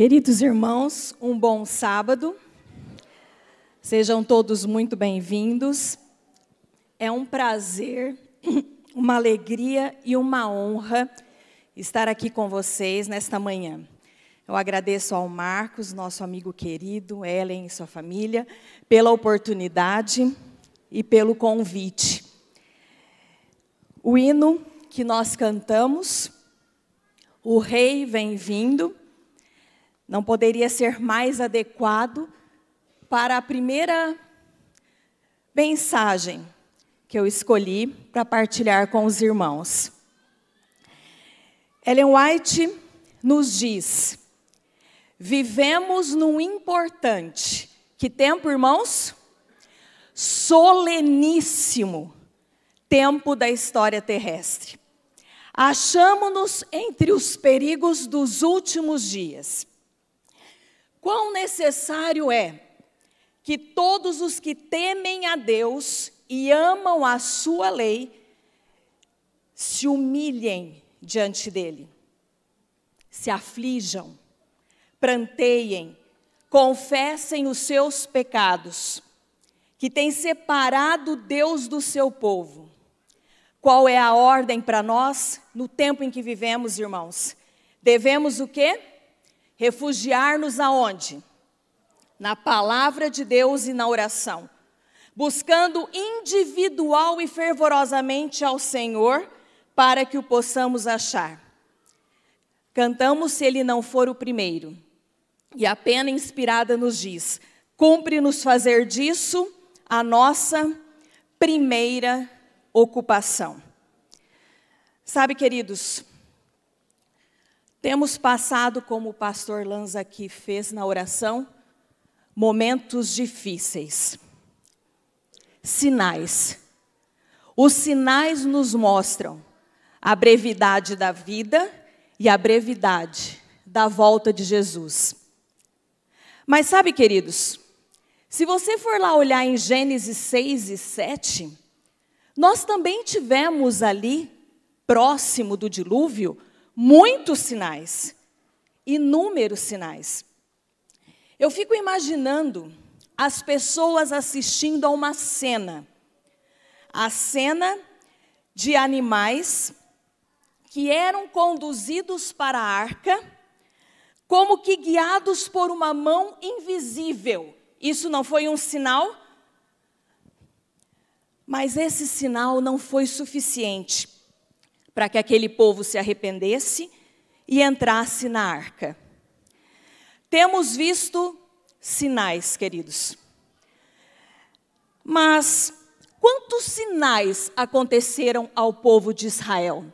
Queridos irmãos, um bom sábado. Sejam todos muito bem-vindos. É um prazer, uma alegria e uma honra estar aqui com vocês nesta manhã. Eu agradeço ao Marcos, nosso amigo querido, Ellen e sua família, pela oportunidade e pelo convite. O hino que nós cantamos, O Rei Vem Vindo, não poderia ser mais adequado para a primeira mensagem que eu escolhi para partilhar com os irmãos. Ellen White nos diz: vivemos num importante, que tempo, irmãos? Soleníssimo tempo da história terrestre. Achamo-nos entre os perigos dos últimos dias. Quão necessário é que todos os que temem a Deus e amam a sua lei se humilhem diante dele, se aflijam, pranteiem, confessem os seus pecados, que tem separado Deus do seu povo. Qual é a ordem para nós no tempo em que vivemos, irmãos? Devemos o quê? Refugiar-nos aonde? Na palavra de Deus e na oração, buscando individual e fervorosamente ao Senhor, para que o possamos achar. Cantamos Se Ele Não For o Primeiro, e a pena inspirada nos diz: cumpre-nos fazer disso a nossa primeira ocupação. Sabe, queridos, temos passado, como o pastor Lanza aqui fez na oração, momentos difíceis. Sinais. Os sinais nos mostram a brevidade da vida e a brevidade da volta de Jesus. Mas sabe, queridos, se você for lá olhar em Gênesis 6 e 7, nós também tivemos ali, próximo do dilúvio, muitos sinais, inúmeros sinais. Eu fico imaginando as pessoas assistindo a uma cena, a cena de animais que eram conduzidos para a arca, como que guiados por uma mão invisível. Isso não foi um sinal? Mas esse sinal não foi suficiente para que aquele povo se arrependesse e entrasse na arca. Temos visto sinais, queridos. Mas quantos sinais aconteceram ao povo de Israel?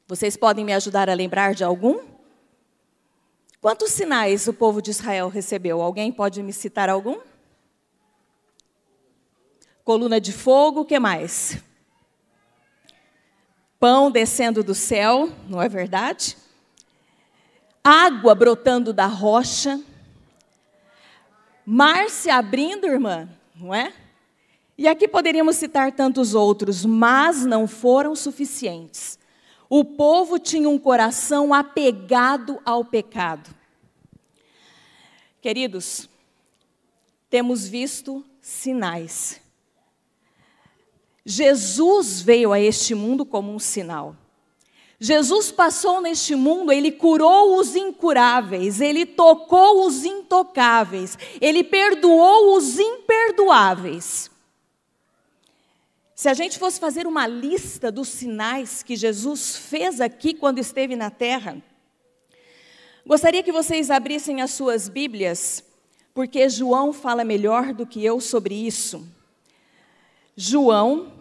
Vocês podem me ajudar a lembrar de algum? Quantos sinais o povo de Israel recebeu? Alguém pode me citar algum? Coluna de fogo, o que mais? Pão descendo do céu, não é verdade? Água brotando da rocha. Mar se abrindo, irmã, não é? E aqui poderíamos citar tantos outros, mas não foram suficientes. O povo tinha um coração apegado ao pecado. Queridos, temos visto sinais. Jesus veio a este mundo como um sinal. Jesus passou neste mundo, Ele curou os incuráveis, Ele tocou os intocáveis, Ele perdoou os imperdoáveis. Se a gente fosse fazer uma lista dos sinais que Jesus fez aqui quando esteve na terra, gostaria que vocês abrissem as suas Bíblias, porque João fala melhor do que eu sobre isso. João,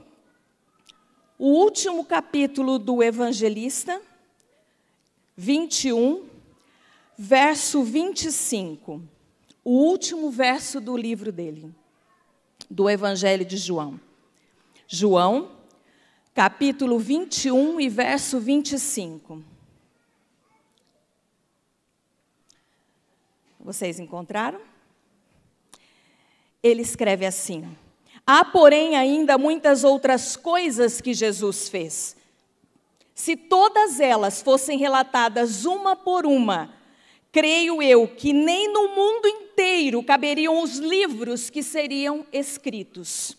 o último capítulo do Evangelista, 21, verso 25. O último verso do livro dele, do Evangelho de João. João, capítulo 21 e verso 25. Vocês encontraram? Ele escreve assim: há, porém, ainda muitas outras coisas que Jesus fez. Se todas elas fossem relatadas uma por uma, creio eu que nem no mundo inteiro caberiam os livros que seriam escritos.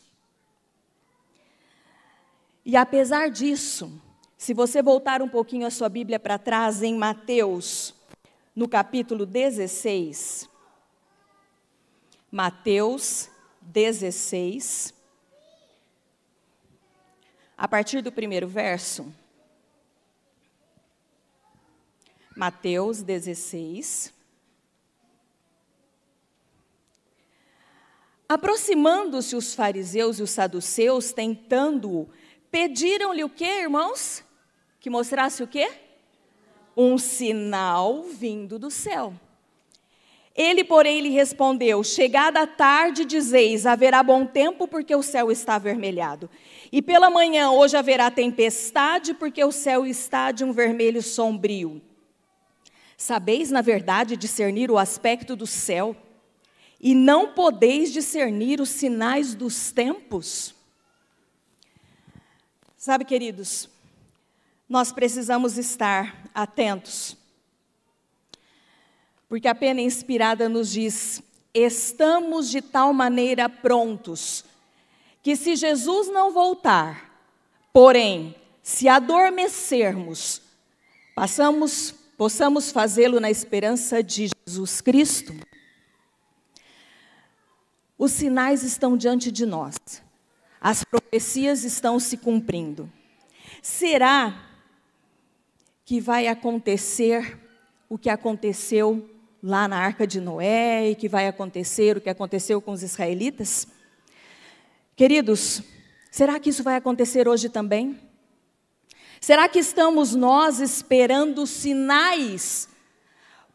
E apesar disso, se você voltar um pouquinho a sua Bíblia para trás, em Mateus, no capítulo 16, Mateus 16, a partir do primeiro verso, Mateus 16. Aproximando-se os fariseus e os saduceus, tentando-o, pediram-lhe o quê, irmãos? Que mostrasse o quê? Um sinal vindo do céu. Ele, porém, lhe respondeu: chegada a tarde, dizeis, haverá bom tempo, porque o céu está avermelhado. E pela manhã, hoje haverá tempestade, porque o céu está de um vermelho sombrio. Sabeis, na verdade, discernir o aspecto do céu, e não podeis discernir os sinais dos tempos? Sabe, queridos, nós precisamos estar atentos, porque a pena inspirada nos diz: estamos de tal maneira prontos, que se Jesus não voltar, porém, se adormecermos, possamos fazê-lo na esperança de Jesus Cristo. Os sinais estão diante de nós, as profecias estão se cumprindo. Será que vai acontecer o que aconteceu lá na Arca de Noé e que vai acontecer o que aconteceu com os israelitas? Queridos, será que isso vai acontecer hoje também? Será que estamos nós esperando sinais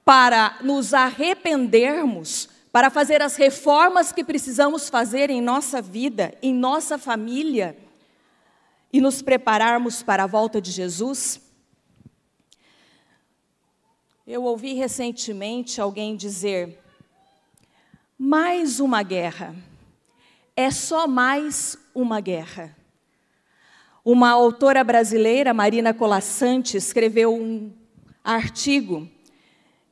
para nos arrependermos, para fazer as reformas que precisamos fazer em nossa vida, em nossa família, e nos prepararmos para a volta de Jesus? Eu ouvi recentemente alguém dizer: mais uma guerra, é só mais uma guerra. Uma autora brasileira, Marina Colasanti, escreveu um artigo,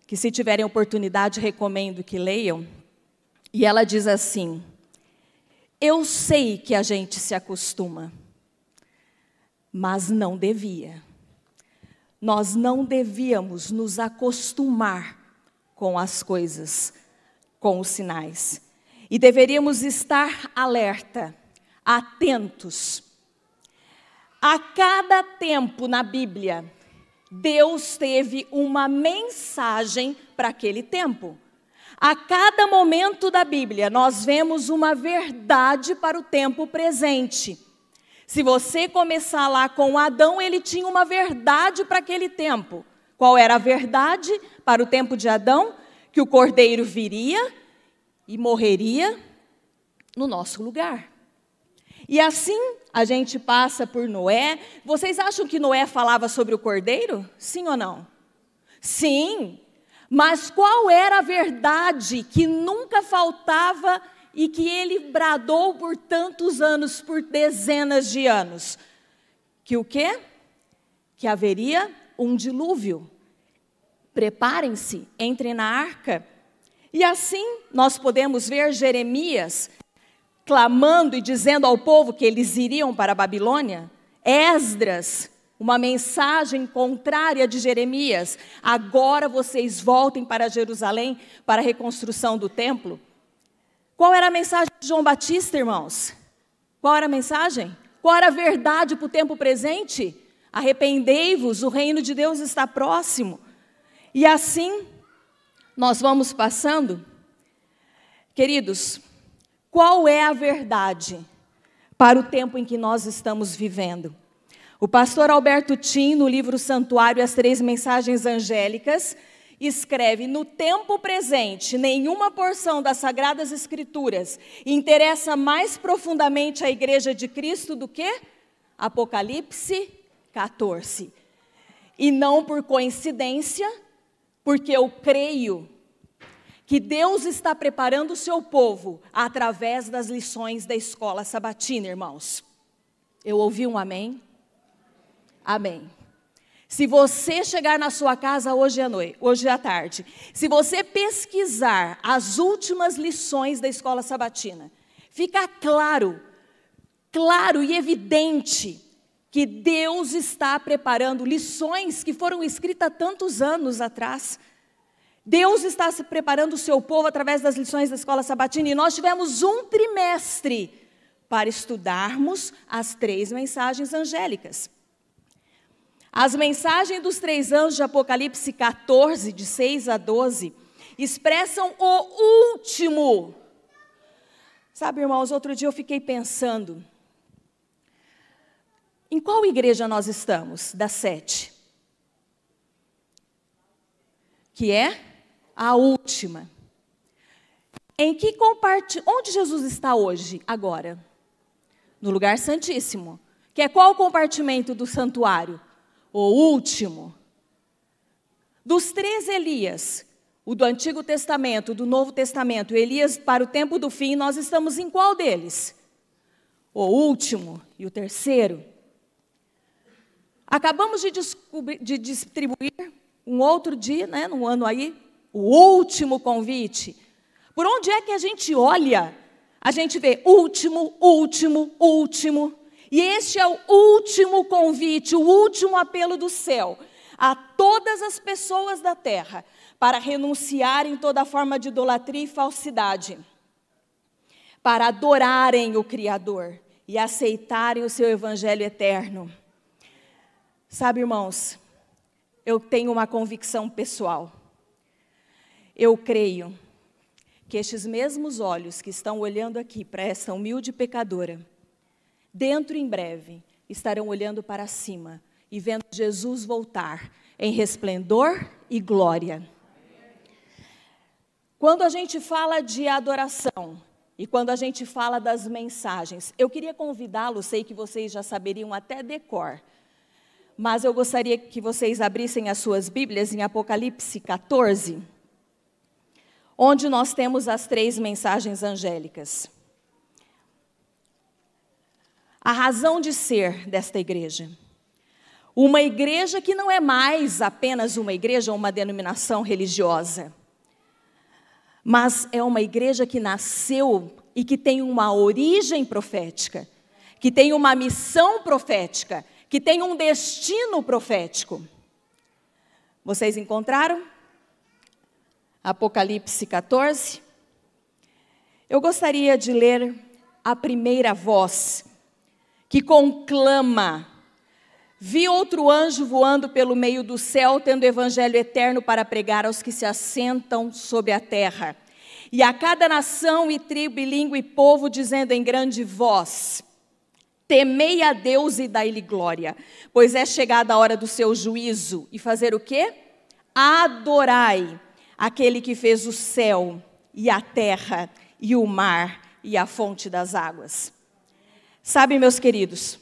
que se tiverem oportunidade recomendo que leiam, e ela diz assim: eu sei que a gente se acostuma, mas não devia. Nós não devíamos nos acostumar com as coisas, com os sinais. E deveríamos estar alerta, atentos. A cada tempo na Bíblia, Deus teve uma mensagem para aquele tempo. A cada momento da Bíblia, nós vemos uma verdade para o tempo presente. Se você começar lá com Adão, ele tinha uma verdade para aquele tempo. Qual era a verdade para o tempo de Adão? Que o cordeiro viria e morreria no nosso lugar. E assim a gente passa por Noé. Vocês acham que Noé falava sobre o cordeiro? Sim ou não? Sim. Mas qual era a verdade que nunca faltava e que ele bradou por tantos anos, por dezenas de anos? Que o quê? Que haveria um dilúvio. Preparem-se, entrem na arca. E assim nós podemos ver Jeremias clamando e dizendo ao povo que eles iriam para a Babilônia. Esdras, uma mensagem contrária de Jeremias: agora vocês voltem para Jerusalém para a reconstrução do templo. Qual era a mensagem de João Batista, irmãos? Qual era a mensagem? Qual era a verdade para o tempo presente? Arrependei-vos, o reino de Deus está próximo. E assim, nós vamos passando. Queridos, qual é a verdade para o tempo em que nós estamos vivendo? O pastor Alberto Tim, no livro Santuário e as Três Mensagens Angélicas, escreve: no tempo presente, nenhuma porção das Sagradas Escrituras interessa mais profundamente à Igreja de Cristo do que Apocalipse 14. E não por coincidência, porque eu creio que Deus está preparando o seu povo através das lições da escola sabatina, irmãos. Eu ouvi um amém? Amém. Se você chegar na sua casa hoje à tarde, se você pesquisar as últimas lições da escola sabatina, fica claro e evidente que Deus está preparando lições que foram escritas há tantos anos atrás. Deus está se preparando o seu povo através das lições da escola sabatina, e nós tivemos um trimestre para estudarmos as 3 mensagens angélicas. As mensagens dos 3 anjos de Apocalipse 14, de 6 a 12, expressam o último. Sabe, irmãos, outro dia eu fiquei pensando, em qual igreja nós estamos, das 7? Que é a última. Onde Jesus está hoje, agora? No lugar santíssimo. Que é qual compartimento do santuário? O último. Dos 3 Elias, o do Antigo Testamento, do Novo Testamento, Elias para o tempo do fim, nós estamos em qual deles? O último e o terceiro. Acabamos de distribuir um outro dia, né, no ano aí, o último convite. Por onde é que a gente olha? A gente vê último, último, último. E este é o último convite, o último apelo do céu a todas as pessoas da terra para renunciarem toda forma de idolatria e falsidade, para adorarem o Criador e aceitarem o seu evangelho eterno. Sabe, irmãos, eu tenho uma convicção pessoal. Eu creio que estes mesmos olhos que estão olhando aqui para essa humilde pecadora, dentro em breve, estarão olhando para cima e vendo Jesus voltar em resplendor e glória. Quando a gente fala de adoração e quando a gente fala das mensagens, eu queria convidá-los, sei que vocês já saberiam até de cor, mas eu gostaria que vocês abrissem as suas Bíblias em Apocalipse 14, onde nós temos as 3 mensagens angélicas. A razão de ser desta igreja. Uma igreja que não é mais apenas uma igreja ou uma denominação religiosa, mas é uma igreja que nasceu e que tem uma origem profética, que tem uma missão profética, que tem um destino profético. Vocês encontraram? Apocalipse 14. Eu gostaria de ler a primeira voz, que conclama: vi outro anjo voando pelo meio do céu, tendo o evangelho eterno para pregar aos que se assentam sobre a terra, e a cada nação e tribo e língua e povo, dizendo em grande voz: temei a Deus e dai-lhe glória, pois é chegada a hora do seu juízo. E fazer o quê? Adorai aquele que fez o céu e a terra e o mar e a fonte das águas. Sabe, meus queridos,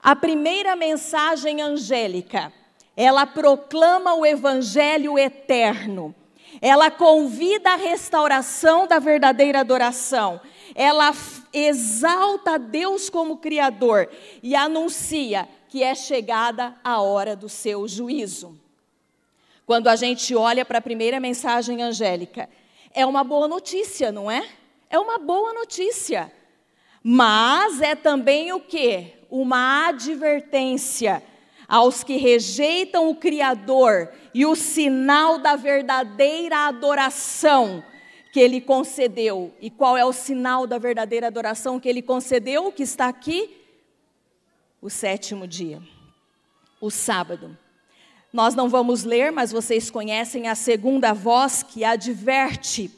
a primeira mensagem angélica, ela proclama o evangelho eterno. Ela convida a restauração da verdadeira adoração. Ela exalta a Deus como Criador e anuncia que é chegada a hora do seu juízo. Quando a gente olha para a primeira mensagem angélica, é uma boa notícia, não é? É uma boa notícia. Mas é também o quê? Uma advertência aos que rejeitam o Criador e o sinal da verdadeira adoração que Ele concedeu. E qual é o sinal da verdadeira adoração que Ele concedeu, que está aqui? O 7º dia, o sábado. Nós não vamos ler, mas vocês conhecem a segunda voz que adverte.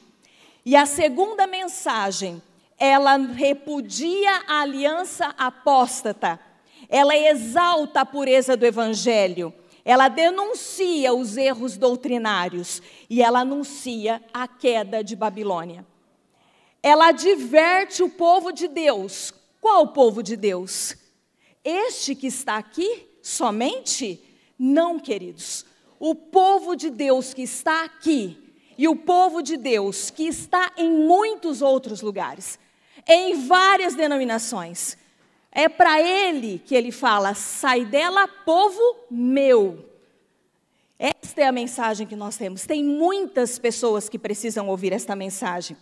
E a segunda mensagem, ela repudia a aliança apóstata, ela exalta a pureza do evangelho, ela denuncia os erros doutrinários e ela anuncia a queda de Babilônia. Ela adverte o povo de Deus. Qual o povo de Deus? Este que está aqui somente? Não, queridos. O povo de Deus que está aqui e o povo de Deus que está em muitos outros lugares, em várias denominações. É para ele que ele fala: sai dela, povo meu. Esta é a mensagem que nós temos. Tem muitas pessoas que precisam ouvir esta mensagem.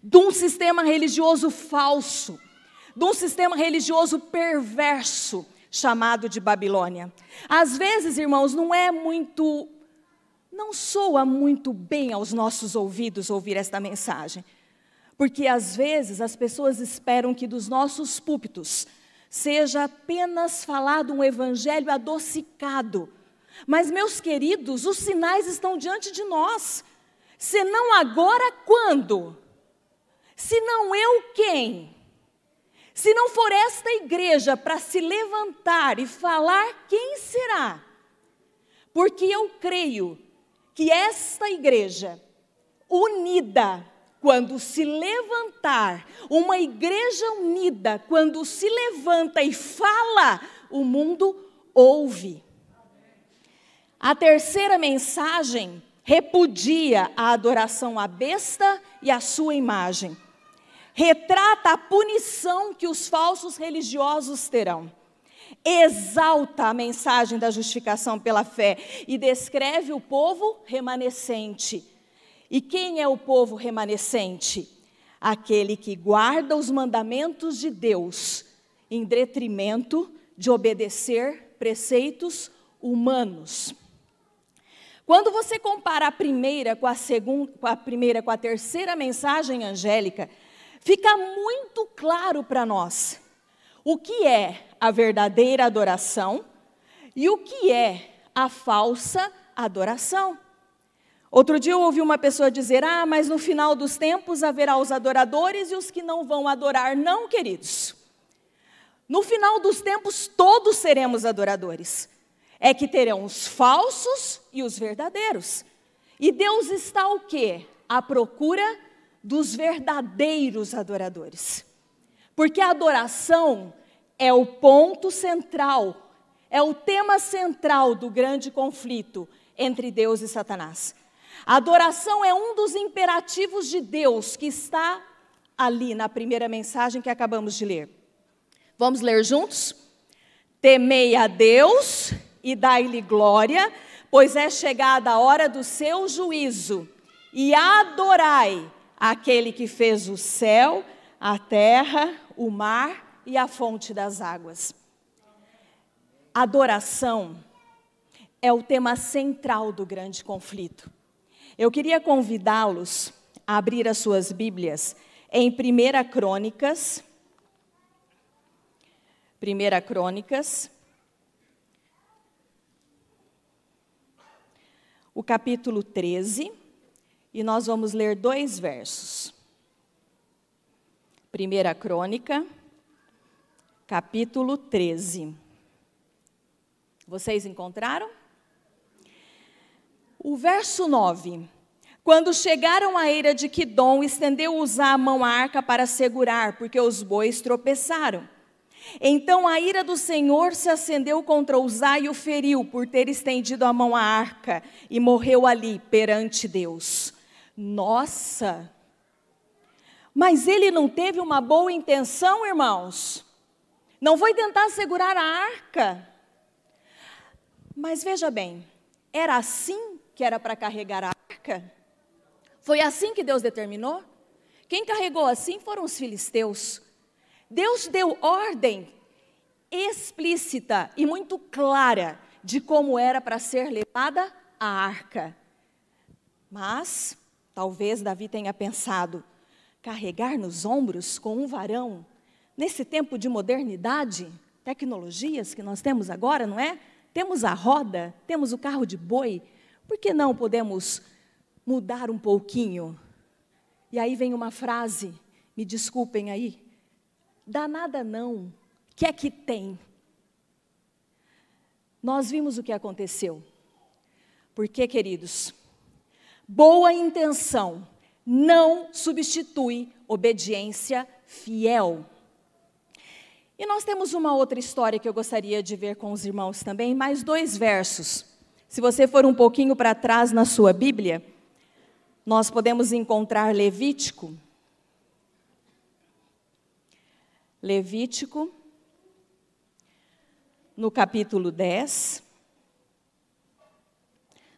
De um sistema religioso falso, de um sistema religioso perverso, chamado de Babilônia. Às vezes, irmãos, não soa muito bem aos nossos ouvidos ouvir esta mensagem. Porque às vezes as pessoas esperam que dos nossos púlpitos seja apenas falado um evangelho adocicado. Mas, meus queridos, os sinais estão diante de nós. Se não agora, quando? Se não eu, quem? Se não for esta igreja para se levantar e falar, quem será? Porque eu creio que esta igreja, unida, quando se levantar, uma igreja unida, quando se levanta e fala, o mundo ouve. A terceira mensagem repudia a adoração à besta e à sua imagem. Retrata a punição que os falsos religiosos terão. Exalta a mensagem da justificação pela fé e descreve o povo remanescente. E quem é o povo remanescente? Aquele que guarda os mandamentos de Deus, em detrimento de obedecer preceitos humanos. Quando você compara a primeira com a terceira mensagem angélica, fica muito claro para nós o que é a verdadeira adoração e o que é a falsa adoração. Outro dia eu ouvi uma pessoa dizer, mas no final dos tempos haverá os adoradores e os que não vão adorar. Não, queridos. No final dos tempos todos seremos adoradores. É que terão os falsos e os verdadeiros. E Deus está o quê? À procura dos verdadeiros adoradores. Porque a adoração é o ponto central, é o tema central do grande conflito entre Deus e Satanás. A adoração é um dos imperativos de Deus que está ali na primeira mensagem que acabamos de ler. Vamos ler juntos? Temei a Deus e dai-lhe glória, pois é chegada a hora do seu juízo, e adorai aquele que fez o céu, a terra, o mar e a fonte das águas. Adoração é o tema central do grande conflito. Eu queria convidá-los a abrir as suas Bíblias em 1 Crônicas, o capítulo 13, e nós vamos ler 2 versos. 1 Crônica, capítulo 13. Vocês encontraram? O verso 9. Quando chegaram à eira de Quidom, estendeu Uzá a mão à arca para segurar, porque os bois tropeçaram. Então a ira do Senhor se acendeu contra Uzá e o feriu, por ter estendido a mão à arca, e morreu ali perante Deus. Nossa! Mas ele não teve uma boa intenção, irmãos? Não foi tentar segurar a arca? Mas veja bem, era assim que era para carregar a arca? Foi assim que Deus determinou? Quem carregou assim foram os filisteus. Deus deu ordem explícita e muito clara de como era para ser levada a arca. Mas, talvez Davi tenha pensado, carregar nos ombros com um varão, nesse tempo de modernidade, tecnologias que nós temos agora, não é? Temos a roda, temos o carro de boi, por que não podemos mudar um pouquinho? E aí vem uma frase, me desculpem aí, danada não, que é que tem? Nós vimos o que aconteceu. Porque, queridos, boa intenção não substitui obediência fiel. E nós temos uma outra história que eu gostaria de ver com os irmãos também, mais 2 versos. Se você for um pouquinho para trás na sua Bíblia, nós podemos encontrar Levítico, no capítulo 10.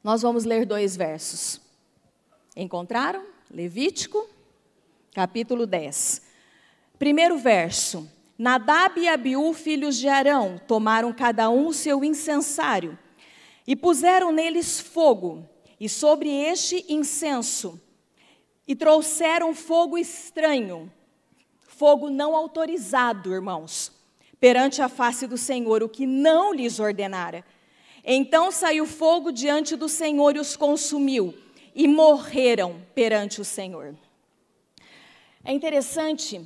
Nós vamos ler 2 versos. Encontraram? Levítico, capítulo 10. Primeiro verso. Nadab e Abiú, filhos de Arão, tomaram cada um o seu incensário e puseram neles fogo, e sobre este incenso, e trouxeram fogo estranho, fogo não autorizado, irmãos, perante a face do Senhor, o que não lhes ordenara. Então saiu fogo diante do Senhor e os consumiu, e morreram perante o Senhor. É interessante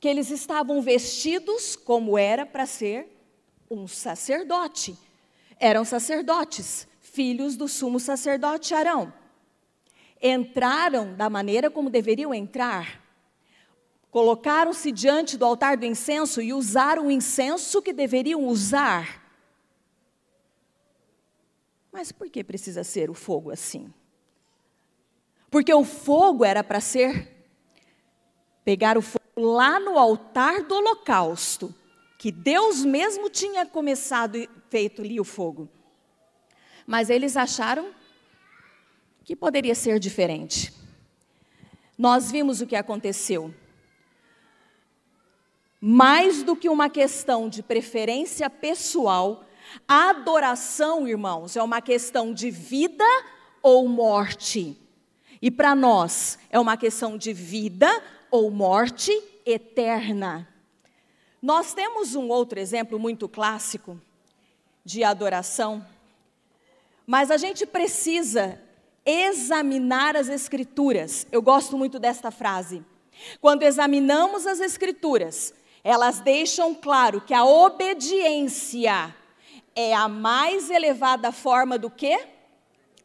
que eles estavam vestidos como era para ser um sacerdote. Eram sacerdotes, filhos do sumo sacerdote Arão. Entraram da maneira como deveriam entrar. Colocaram-se diante do altar do incenso e usaram o incenso que deveriam usar. Mas por que precisa ser o fogo assim? Porque o fogo era para pegar o fogo lá no altar do holocausto, que Deus mesmo tinha começado e feito ali o fogo. Mas eles acharam que poderia ser diferente. Nós vimos o que aconteceu. Mais do que uma questão de preferência pessoal, a adoração, irmãos, é uma questão de vida ou morte. E para nós, é uma questão de vida ou morte eterna. Nós temos um outro exemplo muito clássico de adoração, mas a gente precisa examinar as Escrituras. Eu gosto muito desta frase. Quando examinamos as Escrituras, elas deixam claro que a obediência é a mais elevada forma do quê?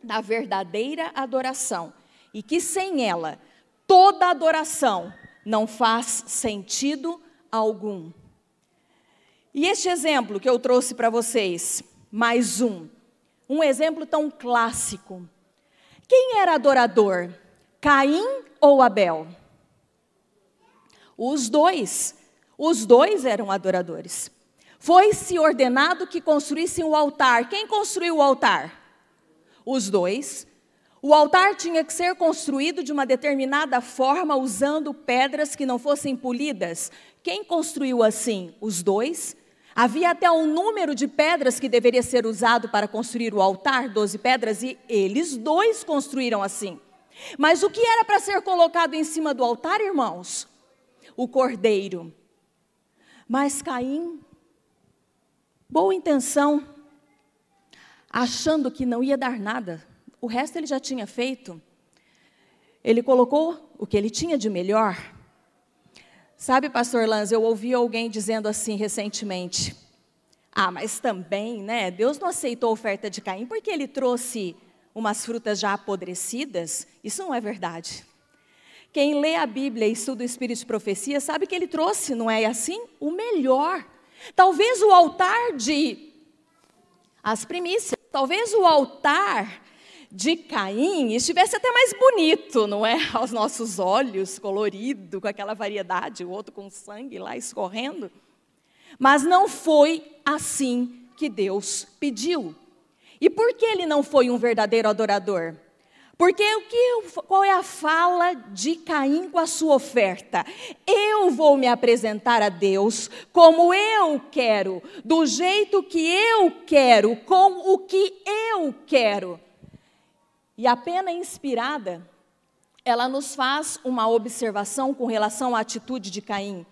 Da verdadeira adoração. E que sem ela, toda adoração não faz sentido algum. E este exemplo que eu trouxe para vocês, mais um exemplo tão clássico. Quem era adorador? Caim ou Abel? Os dois eram adoradores. Foi-se ordenado que construíssem o altar. Quem construiu o altar? Os dois. O altar tinha que ser construído de uma determinada forma, usando pedras que não fossem polidas. Quem construiu assim? Os dois. Havia até um número de pedras que deveria ser usado para construir o altar, 12 pedras, e eles dois construíram assim. Mas o que era para ser colocado em cima do altar, irmãos? O cordeiro. Mas Caim, boa intenção, achando que não ia dar nada, o resto ele já tinha feito. Ele colocou o que ele tinha de melhor. Sabe, pastor Lanz, eu ouvi alguém dizendo assim recentemente: mas também, né, Deus não aceitou a oferta de Caim porque ele trouxe umas frutas já apodrecidas. Isso não é verdade. Quem lê a Bíblia e estuda o Espírito de Profecia sabe que ele trouxe, não é assim? O melhor. Talvez o altar as primícias, talvez o altar de Caim estivesse até mais bonito, não é? Aos nossos olhos, colorido, com aquela variedade, o outro com sangue lá escorrendo. Mas não foi assim que Deus pediu. E por que ele não foi um verdadeiro adorador? Porque qual é a fala de Caim com a sua oferta? Eu vou me apresentar a Deus como eu quero, do jeito que eu quero, com o que eu quero. E a pena inspirada, ela nos faz uma observação com relação à atitude de Caim.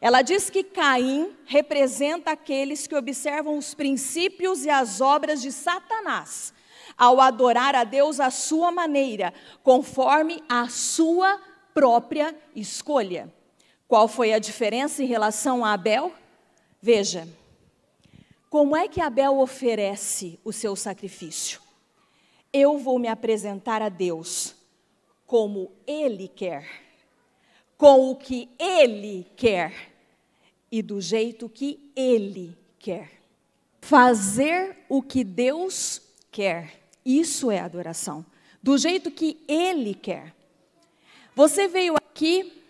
Ela diz que Caim representa aqueles que observam os princípios e as obras de Satanás, ao adorar a Deus à sua maneira, conforme a sua própria escolha. Qual foi a diferença em relação a Abel? Veja, como é que Abel oferece o seu sacrifício? Eu vou me apresentar a Deus como Ele quer, com o que Ele quer e do jeito que Ele quer. Fazer o que Deus quer, isso é adoração, do jeito que Ele quer. Você veio aqui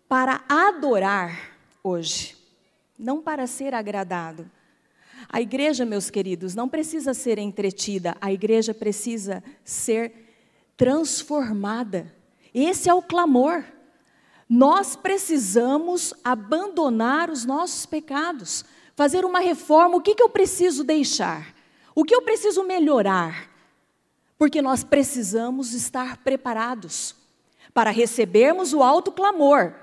para adorar hoje, não para ser agradado. A igreja, meus queridos, não precisa ser entretida, a igreja precisa ser transformada. Esse é o clamor. Nós precisamos abandonar os nossos pecados, fazer uma reforma. O que eu preciso deixar? O que eu preciso melhorar? Porque nós precisamos estar preparados para recebermos o alto clamor,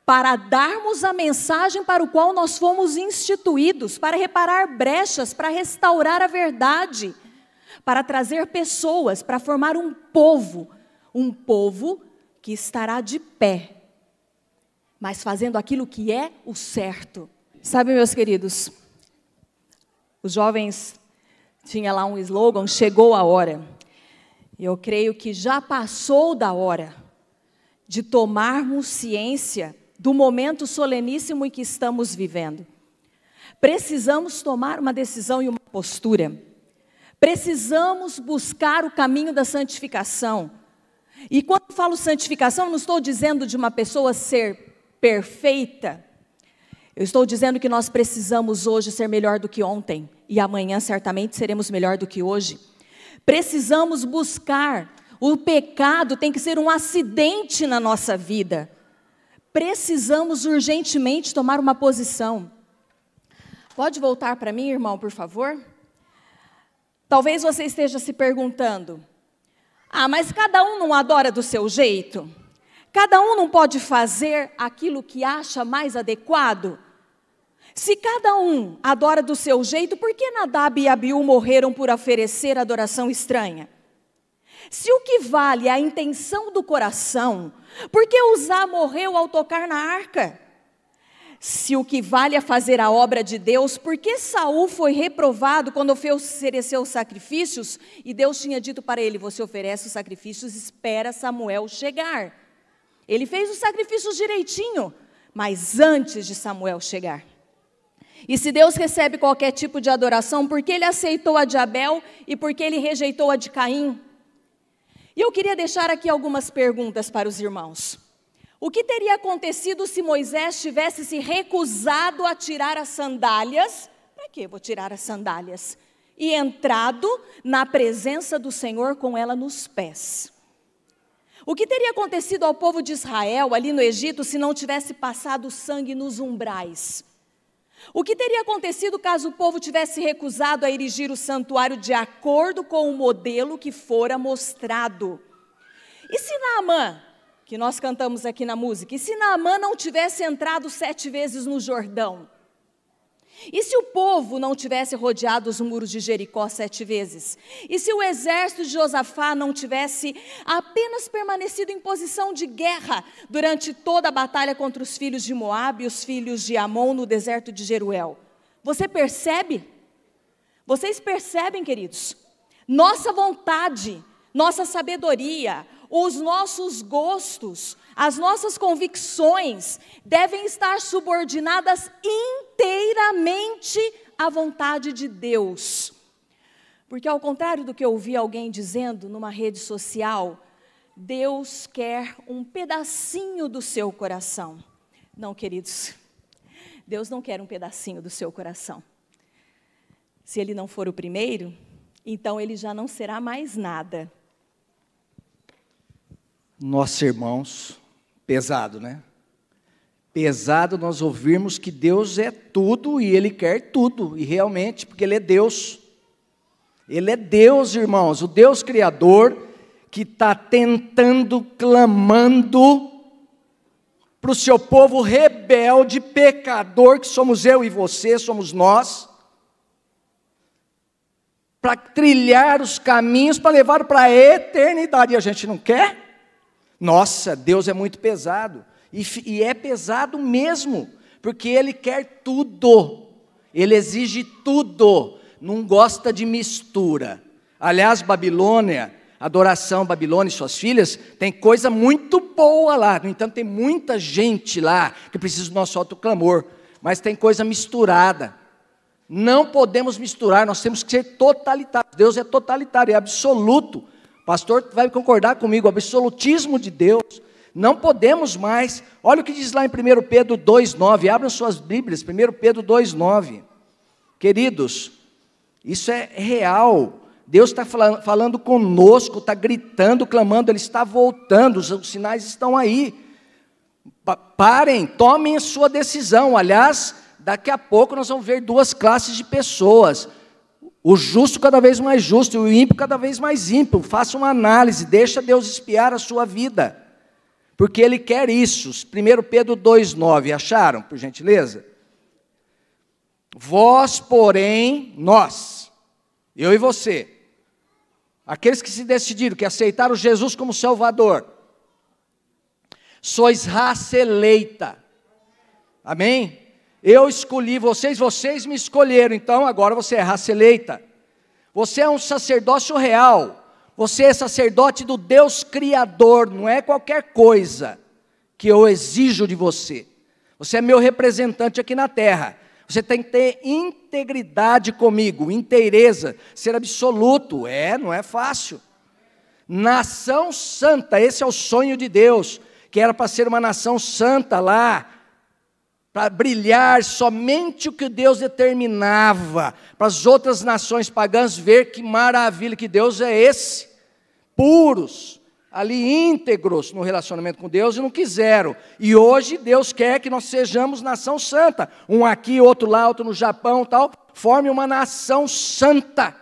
para darmos a mensagem para o qual nós fomos instituídos, para reparar brechas, para restaurar a verdade, para trazer pessoas, para formar um povo que estará de pé, mas fazendo aquilo que é o certo. Sabe, meus queridos, os jovens tinham lá um slogan, chegou a hora. Eu creio que já passou da hora de tomarmos ciência do momento soleníssimo em que estamos vivendo. Precisamos tomar uma decisão e uma postura. Precisamos buscar o caminho da santificação. E quando falo santificação, não estou dizendo de uma pessoa ser perfeita. Eu estou dizendo que nós precisamos hoje ser melhor do que ontem. E amanhã certamente seremos melhor do que hoje. Precisamos buscar. O pecado tem que ser um acidente na nossa vida. Precisamos urgentemente tomar uma posição. Pode voltar para mim, irmão, por favor? Talvez você esteja se perguntando: mas cada um não adora do seu jeito? Cada um não pode fazer aquilo que acha mais adequado? Se cada um adora do seu jeito, por que Nadab e Abiú morreram por oferecer adoração estranha? Se o que vale é a intenção do coração, por que Uzá morreu ao tocar na arca? Se o que vale é fazer a obra de Deus, por que Saul foi reprovado quando ofereceu sacrifícios? E Deus tinha dito para ele: você oferece os sacrifícios, espera Samuel chegar. Ele fez os sacrifícios direitinho, mas antes de Samuel chegar. E se Deus recebe qualquer tipo de adoração, por que ele aceitou a de Abel e por que ele rejeitou a de Caim? E eu queria deixar aqui algumas perguntas para os irmãos. O que teria acontecido se Moisés tivesse se recusado a tirar as sandálias? Para que vou tirar as sandálias? E entrado na presença do Senhor com ela nos pés. O que teria acontecido ao povo de Israel ali no Egito se não tivesse passado sangue nos umbrais? O que teria acontecido caso o povo tivesse recusado a erigir o santuário de acordo com o modelo que fora mostrado? E se Naamã, que nós cantamos aqui na música, e se Naamã não tivesse entrado 7 vezes no Jordão? E se o povo não tivesse rodeado os muros de Jericó 7 vezes? E se o exército de Josafá não tivesse apenas permanecido em posição de guerra durante toda a batalha contra os filhos de Moabe e os filhos de Amon no deserto de Jeruel? Você percebe? Vocês percebem, queridos? Nossa vontade, nossa sabedoria, os nossos gostos, as nossas convicções devem estar subordinadas inteiramente à vontade de Deus. Porque ao contrário do que eu ouvi alguém dizendo numa rede social, Deus quer um pedacinho do seu coração. Não, queridos, Deus não quer um pedacinho do seu coração. Se Ele não for o primeiro, então Ele já não será mais nada. Nossos irmãos, pesado, né? Pesado nós ouvirmos que Deus é tudo e Ele quer tudo, e realmente, porque Ele é Deus. Ele é Deus, irmãos, o Deus Criador, que está tentando, clamando para o seu povo rebelde, pecador, que somos eu e você, somos nós, para trilhar os caminhos, para levar para a eternidade, e a gente não quer? Nossa, Deus é muito pesado, e é pesado mesmo, porque Ele quer tudo, Ele exige tudo, não gosta de mistura. Aliás, Babilônia, adoração Babilônia e suas filhas, tem coisa muito boa lá, no entanto tem muita gente lá, que precisa do nosso alto clamor, mas tem coisa misturada. Não podemos misturar, nós temos que ser totalitários. Deus é totalitário, é absoluto. O pastor vai concordar comigo, o absolutismo de Deus. Não podemos mais. Olha o que diz lá em 1 Pedro 2,9. Abram suas Bíblias, 1 Pedro 2,9. Queridos, isso é real. Deus está falando conosco, está gritando, clamando, Ele está voltando, os sinais estão aí. Parem, tomem a sua decisão. Aliás, daqui a pouco nós vamos ver duas classes de pessoas. O justo cada vez mais justo e o ímpio cada vez mais ímpio. Faça uma análise, deixa Deus espiar a sua vida. Porque Ele quer isso. 1 Pedro 2,9, acharam, por gentileza? Vós, porém, nós, eu e você, aqueles que se decidiram, que aceitaram Jesus como Salvador, sois raça eleita, amém? Eu escolhi vocês, vocês me escolheram, então agora você é raça eleita. Você é um sacerdócio real, você é sacerdote do Deus Criador, não é qualquer coisa que eu exijo de você. Você é meu representante aqui na terra. Você tem que ter integridade comigo, inteireza, ser absoluto. Não é fácil. Nação santa, esse é o sonho de Deus, que era para ser uma nação santa lá, para brilhar somente o que Deus determinava, para as outras nações pagãs ver que maravilha, que Deus é esse, puros, ali íntegros no relacionamento com Deus, e não quiseram. E hoje Deus quer que nós sejamos nação santa, um aqui, outro lá, outro no Japão, tal, forme uma nação santa,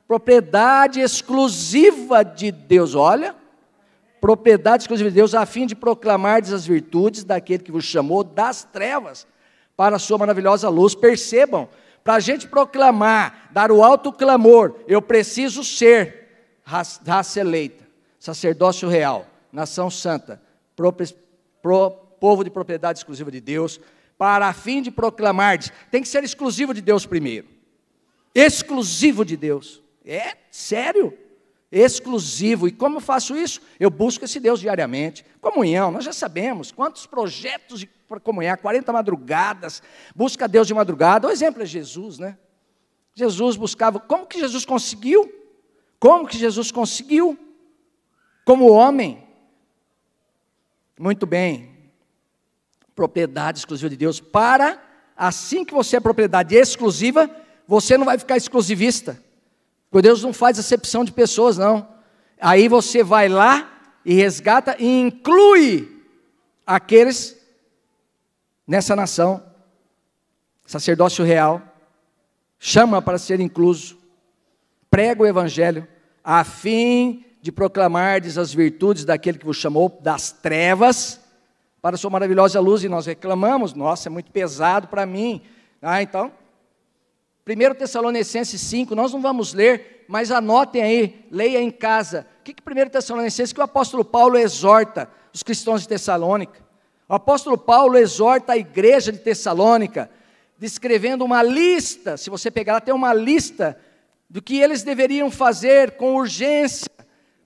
propriedade exclusiva de Deus. Olha, propriedade exclusiva de Deus, a fim de proclamardes as virtudes daquele que vos chamou das trevas para a sua maravilhosa luz. Percebam, para a gente proclamar, dar o alto clamor, eu preciso ser raça eleita, sacerdócio real, nação santa, povo de propriedade exclusiva de Deus, para a fim de proclamardes. Tem que ser exclusivo de Deus primeiro, exclusivo de Deus, sério, exclusivo. E como eu faço isso? Eu busco esse Deus diariamente. Comunhão, nós já sabemos quantos projetos para comunhar, 40 madrugadas, busca Deus de madrugada. O exemplo é Jesus, né? Jesus buscava, como que Jesus conseguiu? Como que Jesus conseguiu? Como homem. Muito bem, propriedade exclusiva de Deus, para, assim que você é propriedade exclusiva, você não vai ficar exclusivista. Porque Deus não faz acepção de pessoas, não. Aí você vai lá e resgata e inclui aqueles nessa nação, sacerdócio real, chama para ser incluso, prega o evangelho, a fim de proclamardes as virtudes daquele que vos chamou das trevas para a sua maravilhosa luz. E nós reclamamos, nossa, é muito pesado para mim. Então, 1 Tessalonicenses 5, nós não vamos ler, mas anotem aí, leia em casa. O que 1 Tessalonicenses, que o apóstolo Paulo exorta os cristãos de Tessalônica? O apóstolo Paulo exorta a igreja de Tessalônica, descrevendo uma lista, se você pegar lá, tem uma lista do que eles deveriam fazer com urgência,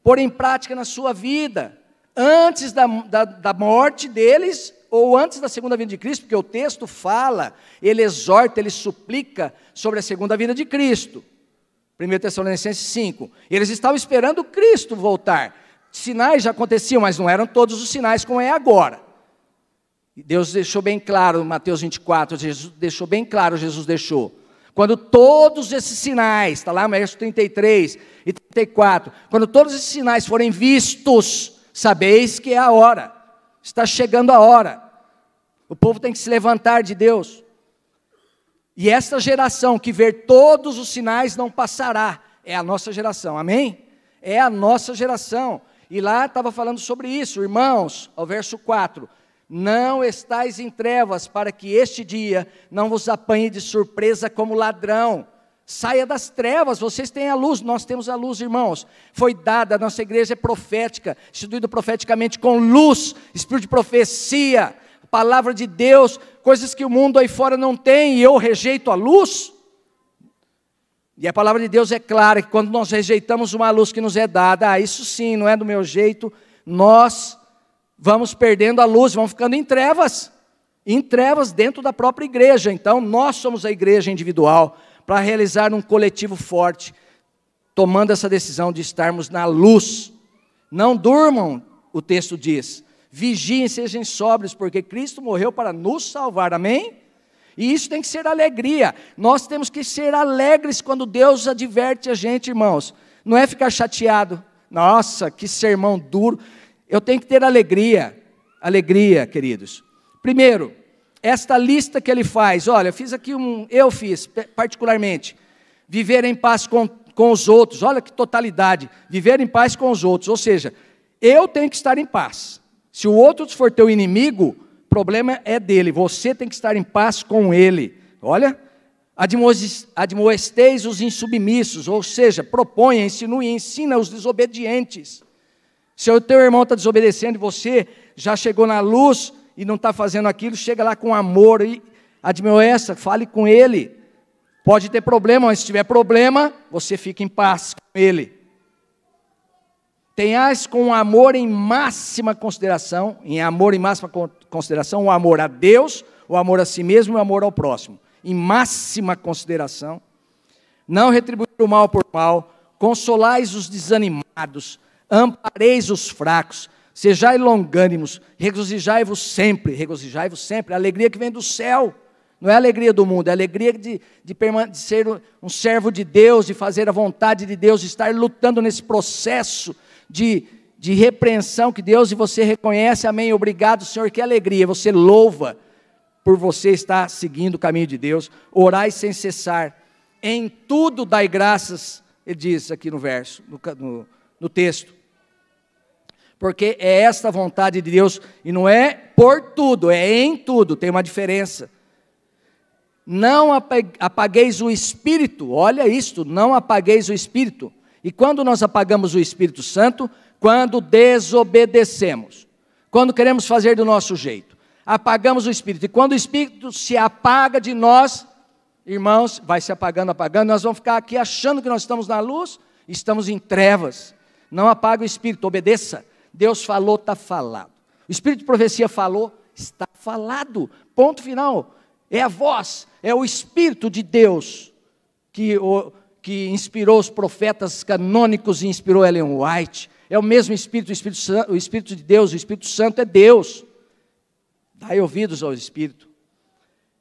pôr em prática na sua vida, antes da morte deles, ou antes da segunda vinda de Cristo, porque o texto fala, ele exorta, ele suplica sobre a segunda vinda de Cristo. 1 Tessalonicenses 5. Eles estavam esperando Cristo voltar. Sinais já aconteciam, mas não eram todos os sinais como é agora. E Deus deixou bem claro, Mateus 24, Jesus deixou. Quando todos esses sinais, está lá no verso 33 e 34, quando todos esses sinais forem vistos, sabeis que é a hora, está chegando a hora. O povo tem que se levantar de Deus. E esta geração que ver todos os sinais não passará. É a nossa geração, amém? É a nossa geração. E lá estava falando sobre isso, irmãos, ao verso 4. Não estais em trevas, para que este dia não vos apanhe de surpresa como ladrão. Saia das trevas, vocês têm a luz, nós temos a luz, irmãos. Foi dada, a nossa igreja é profética, instituída profeticamente com luz, espírito de profecia, palavra de Deus, coisas que o mundo aí fora não tem, e eu rejeito a luz. E a palavra de Deus é clara, que quando nós rejeitamos uma luz que nos é dada, isso sim, não é do meu jeito, nós vamos perdendo a luz, vamos ficando em trevas dentro da própria igreja. Então, nós somos a igreja individual, para realizar um coletivo forte, tomando essa decisão de estarmos na luz. Não durmam, o texto diz, vigiem, sejam sóbrios, porque Cristo morreu para nos salvar, amém? E isso tem que ser alegria. Nós temos que ser alegres quando Deus adverte a gente, irmãos. Não é ficar chateado. Nossa, que sermão duro. Eu tenho que ter alegria. Alegria, queridos. Primeiro, esta lista que ele faz. Olha, eu fiz particularmente. Viver em paz com os outros. Olha que totalidade. Viver em paz com os outros. Ou seja, eu tenho que estar em paz. Se o outro for teu inimigo, o problema é dele. Você tem que estar em paz com ele. Olha, admoesteis os insubmissos, ou seja, proponha, insinue e ensina os desobedientes. Se o teu irmão está desobedecendo e você já chegou na luz e não está fazendo aquilo, chega lá com amor e admoesta, fale com ele. Pode ter problema, mas se tiver problema, você fica em paz com ele. Tenhais com amor em máxima consideração, o amor a Deus, o amor a si mesmo e o amor ao próximo. Em máxima consideração. Não retribuir o mal por mal, consolais os desanimados, ampareis os fracos, sejai longânimos, regozijai-vos sempre, a alegria que vem do céu. Não é a alegria do mundo, é a alegria de ser um servo de Deus, de fazer a vontade de Deus, de estar lutando nesse processo de repreensão que Deus e você reconhece, amém, obrigado Senhor, que alegria, você louva por você estar seguindo o caminho de Deus, orai sem cessar, em tudo dai graças, ele diz aqui no verso, no texto, porque é esta vontade de Deus, e não é por tudo, é em tudo, tem uma diferença. Não apagueis o Espírito, olha isto, não apagueis o Espírito. E quando nós apagamos o Espírito Santo? Quando desobedecemos, quando queremos fazer do nosso jeito, apagamos o Espírito. E quando o Espírito se apaga de nós, irmãos, vai se apagando, nós vamos ficar aqui achando que nós estamos na luz, estamos em trevas. Não apaga o Espírito, obedeça. Deus falou, está falado. O Espírito de profecia falou, está falado. Ponto final. É a voz, é o Espírito de Deus que inspirou os profetas canônicos e inspirou Ellen White. É o mesmo Espírito, o Espírito de Deus, o Espírito Santo é Deus. Dai ouvidos ao Espírito.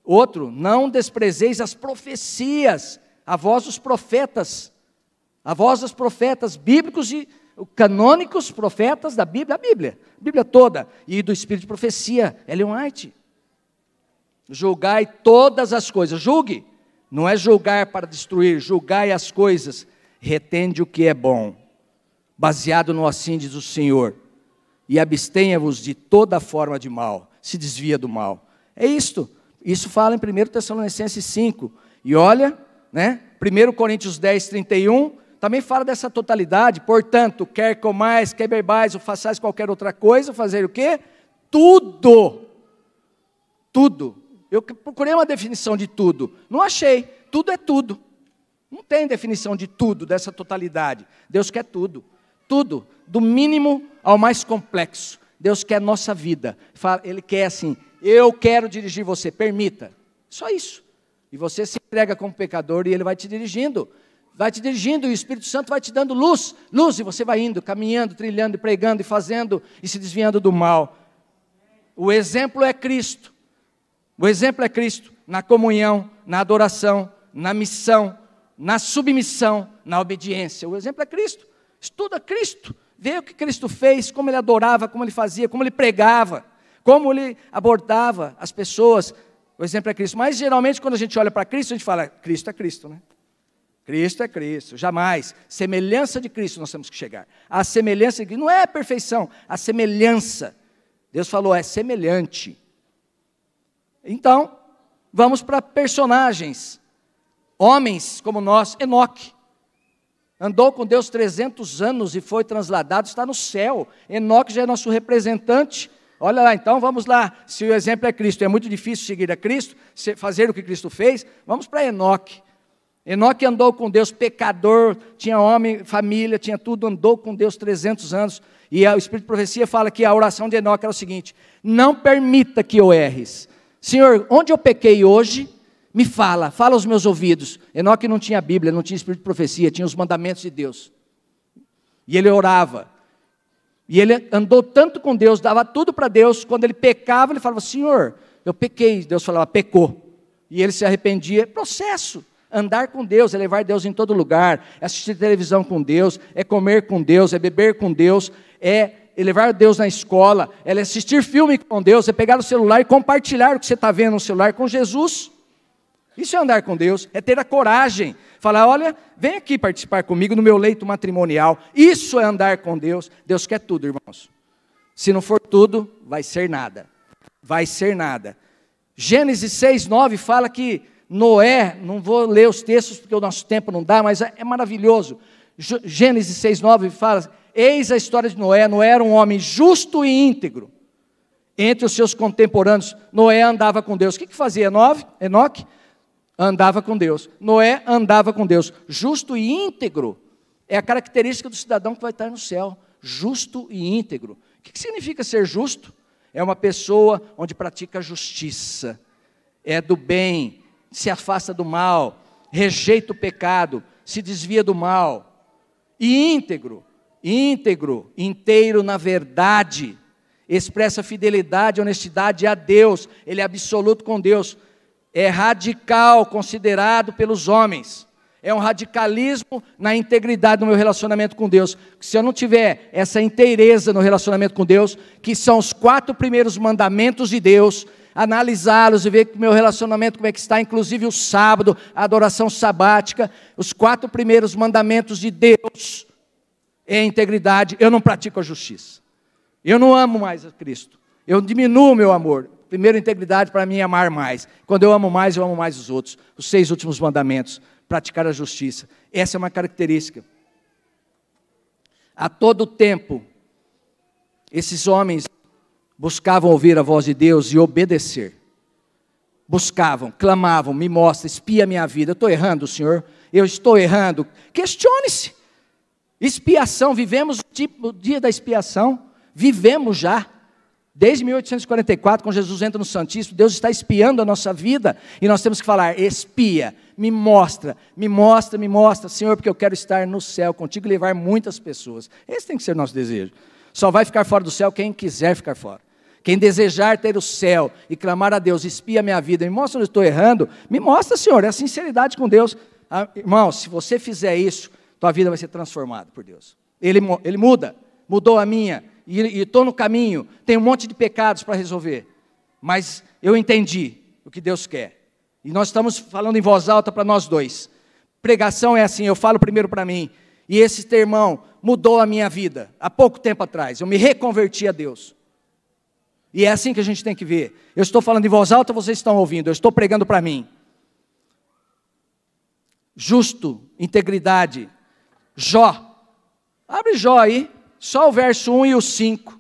Outro, não desprezeis as profecias, a voz dos profetas bíblicos e canônicos, profetas da Bíblia, a Bíblia toda, e do Espírito de profecia, Ellen White. Julgai todas as coisas, julgue, não é julgar para destruir, julgai as coisas, retende o que é bom, baseado no assim diz o Senhor, e abstenha-vos de toda forma de mal, se desvia do mal. É isto, isso fala em 1 Tessalonicenses 5, e olha, 1 Coríntios 10, 31, também fala dessa totalidade, portanto, quer comais, quer bebais, ou façais qualquer outra coisa, fazer o quê? Tudo. Eu procurei uma definição de tudo, não achei, tudo é tudo. Não tem definição de tudo, dessa totalidade. Deus quer tudo, do mínimo ao mais complexo. Deus quer nossa vida. Ele quer assim, eu quero dirigir você, permita. Só isso. E você se entrega como pecador e Ele vai te dirigindo. E o Espírito Santo vai te dando luz, e você vai indo, caminhando, trilhando, e pregando, e fazendo, e se desviando do mal. O exemplo é Cristo. Na comunhão, na adoração, na missão, na submissão, na obediência. O exemplo é Cristo. Estuda Cristo. Vê o que Cristo fez, como Ele adorava, como Ele fazia, como Ele pregava, como Ele abordava as pessoas. O exemplo é Cristo. Mas geralmente quando a gente olha para Cristo, a gente fala, Cristo é Cristo, né? Cristo é Cristo, jamais. Semelhança de Cristo nós temos que chegar. A semelhança de Cristo, não é a perfeição, a semelhança. Deus falou, é semelhante. Então, vamos para personagens. Homens como nós, Enoque. Andou com Deus 300 anos e foi transladado, está no céu. Enoque já é nosso representante. Olha lá, então vamos lá. Se o exemplo é Cristo, é muito difícil seguir a Cristo, fazer o que Cristo fez, vamos para Enoque. Enoque andou com Deus, pecador, tinha homem, família, tinha tudo, andou com Deus 300 anos. E o Espírito de profecia fala que a oração de Enoque era o seguinte, não permita que eu erres. Senhor, onde eu pequei hoje, me fala aos meus ouvidos. Enoque não tinha Bíblia, não tinha Espírito de profecia, tinha os mandamentos de Deus. E ele orava. E ele andou tanto com Deus, dava tudo para Deus. Quando ele pecava, ele falava, Senhor, eu pequei. Deus falava, pecou. e ele se arrependia. Processo. Andar com Deus é levar Deus em todo lugar, é assistir televisão com Deus, é comer com Deus, é beber com Deus, é levar Deus na escola, é assistir filme com Deus, é pegar o celular e compartilhar o que você está vendo no celular com Jesus. Isso é andar com Deus, é ter a coragem, falar, olha, vem aqui participar comigo no meu leito matrimonial. Isso é andar com Deus. Deus quer tudo, irmãos. Se não for tudo, vai ser nada. Vai ser nada. Gênesis 6:9 fala que Noé, não vou ler os textos porque o nosso tempo não dá, mas é maravilhoso. Gênesis 6:9 fala, eis a história de Noé. Noé era um homem justo e íntegro. Entre os seus contemporâneos, Noé andava com Deus. O que fazia Enoque? Andava com Deus. Noé andava com Deus. Justo e íntegro é a característica do cidadão que vai estar no céu. Justo e íntegro. O que significa ser justo? É uma pessoa onde pratica a justiça, é do bem, se afasta do mal, rejeita o pecado, se desvia do mal. E íntegro, inteiro na verdade, expressa fidelidade e honestidade a Deus, ele é absoluto com Deus, é radical, considerado pelos homens, é um radicalismo na integridade do meu relacionamento com Deus. Se eu não tiver essa inteireza no relacionamento com Deus, que são os 4 primeiros mandamentos de Deus, analisá-los e ver que o meu relacionamento como é que está, inclusive o sábado, a adoração sabática, os 4 primeiros mandamentos de Deus, é a integridade. Eu não pratico a justiça, eu não amo mais a Cristo, eu diminuo o meu amor. Primeiro, integridade para mim é amar mais. Quando eu amo mais os outros. Os 6 últimos mandamentos, praticar a justiça. Essa é uma característica. A todo tempo, esses homens buscavam ouvir a voz de Deus e obedecer. Buscavam, clamavam, me mostra, espia a minha vida. Eu estou errando, Senhor? Eu estou errando? Questione-se. Expiação, vivemos o dia da expiação. Vivemos já. Desde 1844, quando Jesus entra no Santíssimo, Deus está espiando a nossa vida, e nós temos que falar, espia, me mostra, Senhor, porque eu quero estar no céu contigo e levar muitas pessoas. Esse tem que ser o nosso desejo. Só vai ficar fora do céu quem quiser ficar fora. Quem desejar ter o céu e clamar a Deus, espia a minha vida, me mostra onde eu estou errando, me mostra, Senhor, é a sinceridade com Deus. Ah, irmão, se você fizer isso, tua vida vai ser transformada por Deus. Ele mudou a minha, e estou no caminho, tenho um monte de pecados para resolver, mas eu entendi o que Deus quer, e nós estamos falando em voz alta para nós dois. Pregação é assim, eu falo primeiro para mim, e esse irmão mudou a minha vida, há pouco tempo atrás, eu me reconverti a Deus, e é assim que a gente tem que ver. Eu estou falando em voz alta, vocês estão ouvindo, eu estou pregando para mim. Justo, integridade, Jó, abre Jó aí, só o verso 1 e o 5.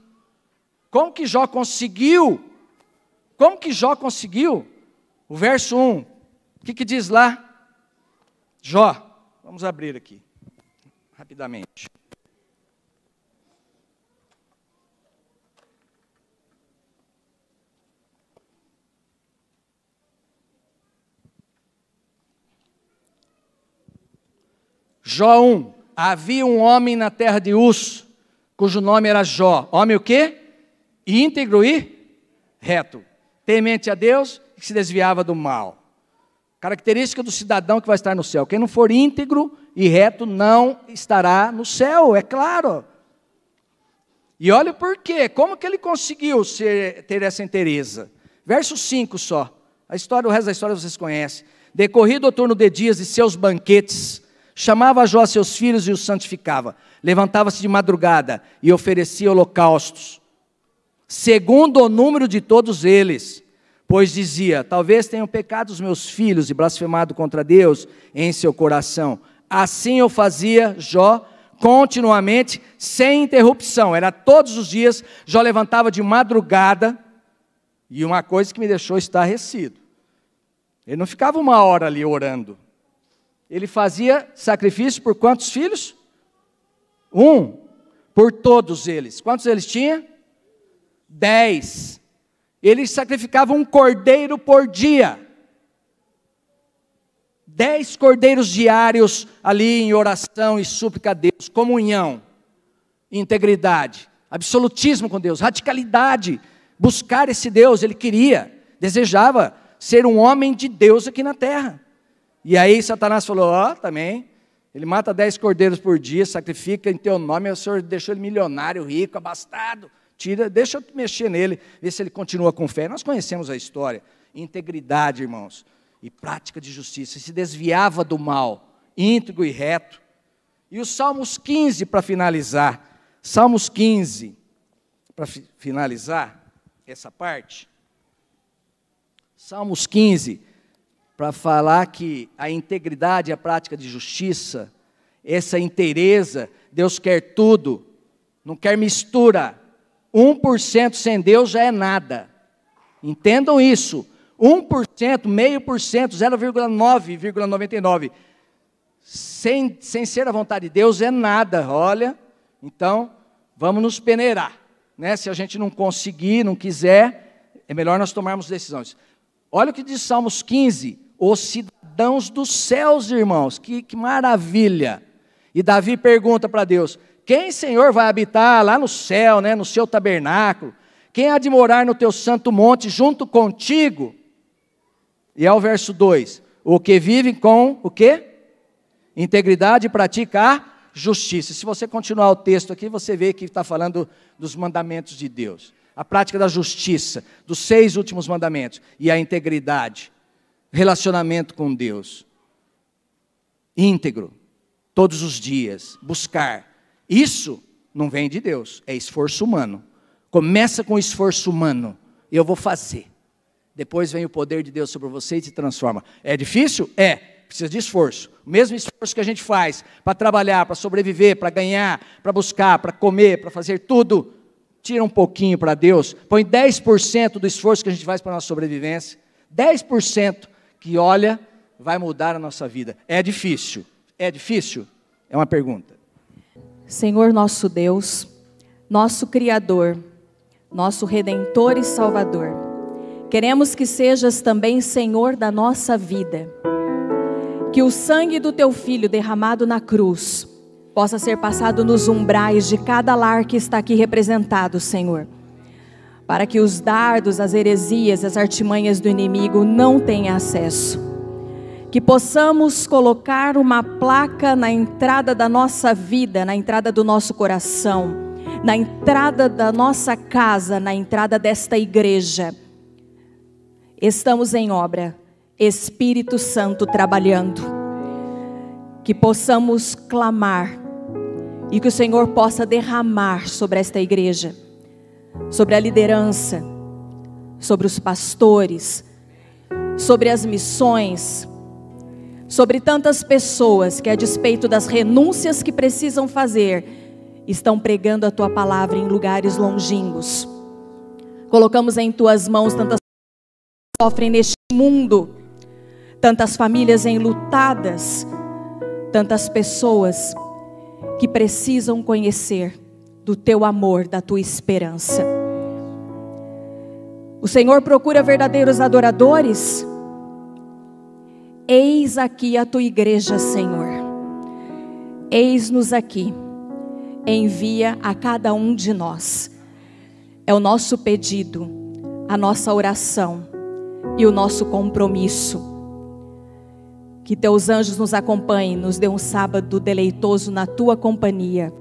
Como que Jó conseguiu? O verso 1, o que diz lá? Jó, vamos abrir aqui, rapidamente. Jó 1, havia um homem na terra de Uz, cujo nome era Jó. Homem o quê? Íntegro e reto. Temente a Deus e que se desviava do mal. Característica do cidadão que vai estar no céu. Quem não for íntegro e reto não estará no céu, é claro. E olha o porquê. Como que ele conseguiu ter essa inteireza? Verso 5 só. O resto da história vocês conhecem. Decorrido o turno de dias de seus banquetes, chamava Jó a seus filhos e os santificava. Levantava-se de madrugada e oferecia holocaustos, segundo o número de todos eles. Pois dizia, talvez tenham pecado os meus filhos e blasfemado contra Deus em seu coração. Assim eu fazia, Jó, continuamente, sem interrupção. Era todos os dias, Jó levantava de madrugada. E uma coisa que me deixou estarrecido. Ele não ficava 1 hora ali orando. Ele fazia sacrifício por quantos filhos? 1, por todos eles. Quantos eles tinha? 10. Ele sacrificava um cordeiro por dia. 10 cordeiros diários ali em oração e súplica a Deus. Comunhão, integridade, absolutismo com Deus, radicalidade. Buscar esse Deus, ele queria, desejava ser um homem de Deus aqui na terra. E aí Satanás falou, também, ele mata 10 cordeiros por dia, sacrifica em teu nome, o Senhor deixou ele milionário, rico, abastado, deixa eu mexer nele, ver se ele continua com fé. Nós conhecemos a história, integridade, irmãos, e prática de justiça, se desviava do mal, íntegro e reto. E os Salmos 15, para finalizar, Salmos 15, para finalizar essa parte, Salmos 15, para falar que a integridade e a prática de justiça, essa inteireza, Deus quer tudo, não quer mistura. 1% sem Deus já é nada. Entendam isso. 1%, meio por cento, 0,9,99, sem ser a vontade de Deus é nada. Olha, então vamos nos peneirar, né? Se a gente não conseguir, não quiser, é melhor nós tomarmos decisões. Olha o que diz Salmos 15, os cidadãos dos céus, irmãos, que maravilha. E Davi pergunta para Deus, quem, Senhor, vai habitar lá no céu, né, no seu tabernáculo? Quem há de morar no teu santo monte junto contigo? E é o verso 2, o que vive com o quê? Integridade e pratica a justiça. Se você continuar o texto aqui, você vê que está falando dos mandamentos de Deus. A prática da justiça, dos 6 últimos mandamentos. E a integridade, relacionamento com Deus. Íntegro, todos os dias, buscar. Isso não vem de Deus, é esforço humano. Começa com esforço humano, eu vou fazer. Depois vem o poder de Deus sobre você e te transforma. É difícil? É, precisa de esforço. O mesmo esforço que a gente faz para trabalhar, para sobreviver, para ganhar, para buscar, para comer, para fazer tudo. Tira um pouquinho para Deus, põe 10% do esforço que a gente faz para a nossa sobrevivência. 10% que, olha, vai mudar a nossa vida. É difícil? É difícil? É uma pergunta. Senhor nosso Deus, nosso Criador, nosso Redentor e Salvador, queremos que sejas também Senhor da nossa vida. Que o sangue do Teu Filho derramado na cruz possa ser passado nos umbrais de cada lar que está aqui representado, Senhor. Para que os dardos, as heresias, as artimanhas do inimigo não tenham acesso. Que possamos colocar uma placa na entrada da nossa vida, na entrada do nosso coração, na entrada da nossa casa, na entrada desta igreja. Estamos em obra, Espírito Santo trabalhando. Que possamos clamar e que o Senhor possa derramar sobre esta igreja, sobre a liderança, sobre os pastores, sobre as missões, sobre tantas pessoas que, a despeito das renúncias que precisam fazer, estão pregando a Tua palavra em lugares longínquos. Colocamos em Tuas mãos tantas pessoas que sofrem neste mundo, tantas famílias enlutadas, tantas pessoas que precisam conhecer do Teu amor, da Tua esperança. O Senhor procura verdadeiros adoradores. Eis aqui a Tua igreja, Senhor. Eis-nos aqui. Envia a cada um de nós. É o nosso pedido, a nossa oração e o nosso compromisso. Que Teus anjos nos acompanhem, nos dê um sábado deleitoso na Tua companhia.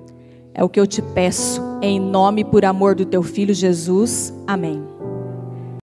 É o que eu te peço, em nome e por amor do Teu Filho Jesus. Amém.